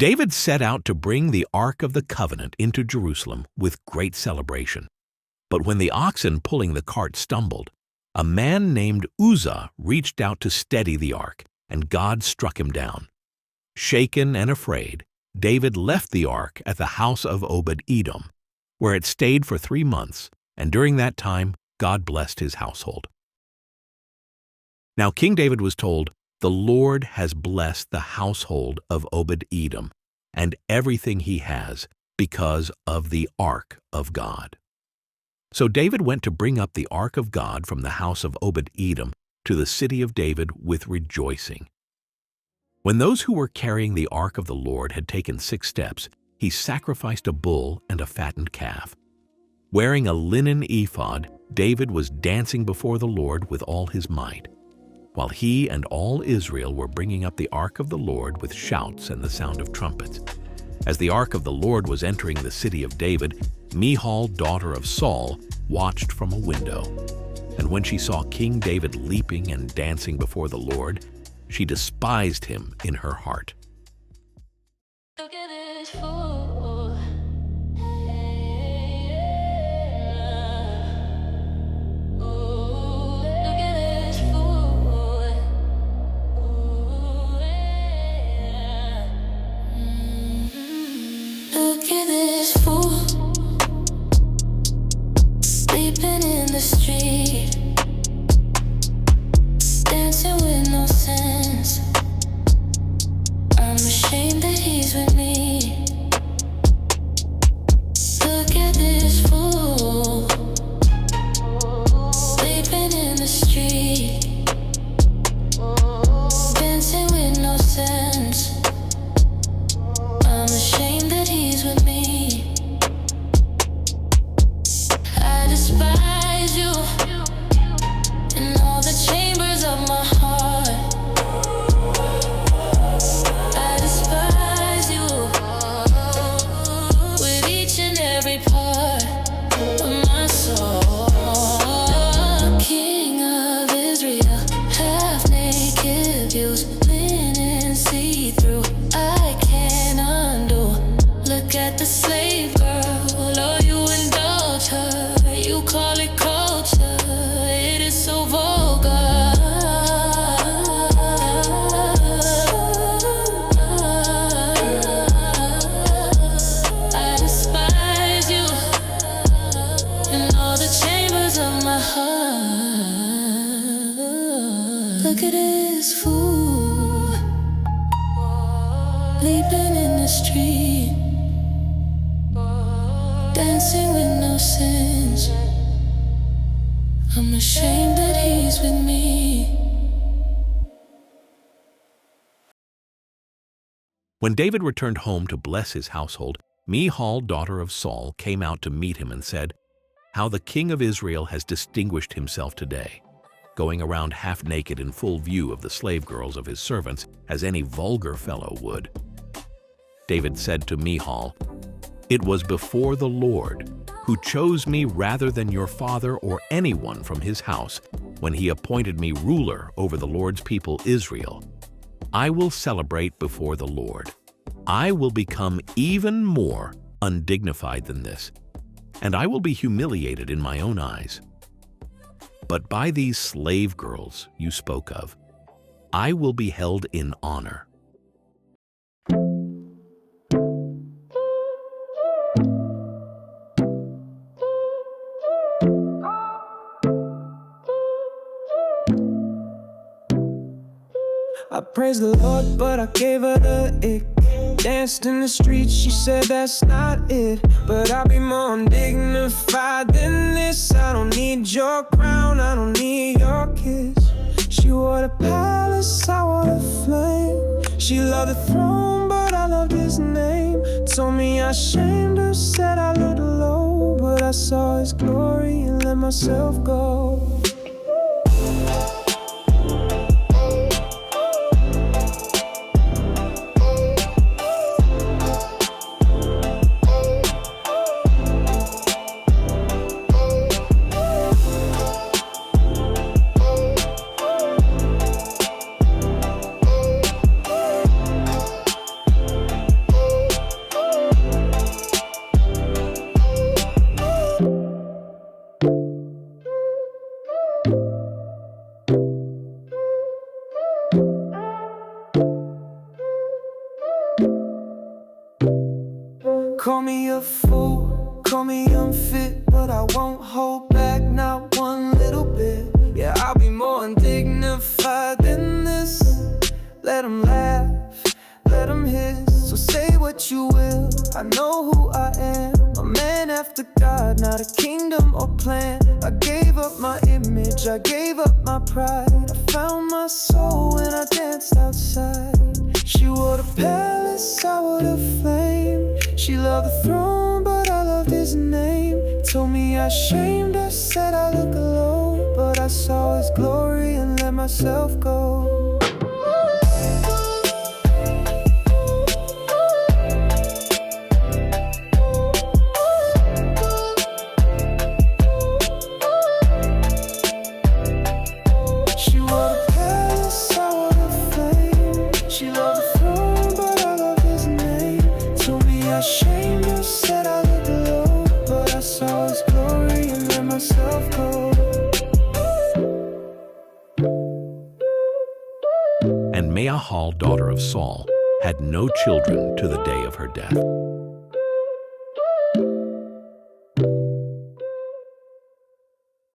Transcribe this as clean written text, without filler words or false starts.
David set out to bring the Ark of the Covenant into Jerusalem with great celebration. But when the oxen pulling the cart stumbled, a man named Uzzah reached out to steady the ark, and God struck him down. Shaken and afraid, David left the ark at the house of Obed-Edom, where it stayed for 3 months, and during that time God blessed his household. Now King David was told, "The Lord has blessed the household of Obed-Edom and everything he has because of the Ark of God." So David went to bring up the Ark of God from the house of Obed-Edom to the city of David with rejoicing. When those who were carrying the Ark of the Lord had taken 6 steps, he sacrificed a bull and a fattened calf. Wearing a linen ephod, David was dancing before the Lord with all his might, while he and all Israel were bringing up the Ark of the Lord with shouts and the sound of trumpets. As the Ark of the Lord was entering the city of David, Michal, daughter of Saul, watched from a window. And when she saw King David leaping and dancing before the Lord, she despised him in her heart. Look at this fool. Look at this fool. Look at this fool. Sleeping in the street, dancing with no sense. I'm ashamed that he's with me. Look at this fool, sleeping in the street, dancing with no sense. I'm ashamed that he's with me. I despise you in all the chambers of my heart. I despise you with each and every part of my soul. King of Israel, half naked views, linen see-through, I can't undo. Look at the slave girl, oh you indulge her, you call it culture, it is so vulgar. I despise you in all the chambers of my heart. Look at this fool, leaping in the street, dancing with no sense. I'm ashamed that he's with me. When David returned home to bless his household, Michal, daughter of Saul, came out to meet him and said, "How the king of Israel has distinguished himself today, going around half naked in full view of the slave girls of his servants, as any vulgar fellow would." David said to Michal, "It was before the Lord, who chose me rather than your father or anyone from his house, when he appointed me ruler over the Lord's people Israel. I will celebrate before the Lord. I will become even more undignified than this, and I will be humiliated in my own eyes. But by these slave girls you spoke of, I will be held in honor." I praised the Lord, but I gave her the ick. Danced in the streets, she said that's not it. But I'll be more undignified than this. I don't need your crown, I don't need your kiss. She wore the palace, I wore the flame. She loved the throne, but I loved his name. Told me I shamed her, said I looked low, but I saw his glory and let myself go. Call me a fool, call me unfit, but I won't hold back not one little bit. Yeah, I'll be more undignified than this. Let them laugh, let them hiss. So say what you will, I know who I am. A man after God, not a kingdom or plan. I gave up my image, I gave up my pride. I found my soul when I danced outside. She wore the palace, I wore the flame. She loved the throne, but I loved his name. Told me I shamed her, said I look alone, but I saw his glory and let myself go. She wore the palace, I wore the flame. She loved the throne, but I loved his name. Told me I shamed her, said I looked low, but I saw his glory and let myself go. And Michal, daughter of Saul, had no children to the day of her death.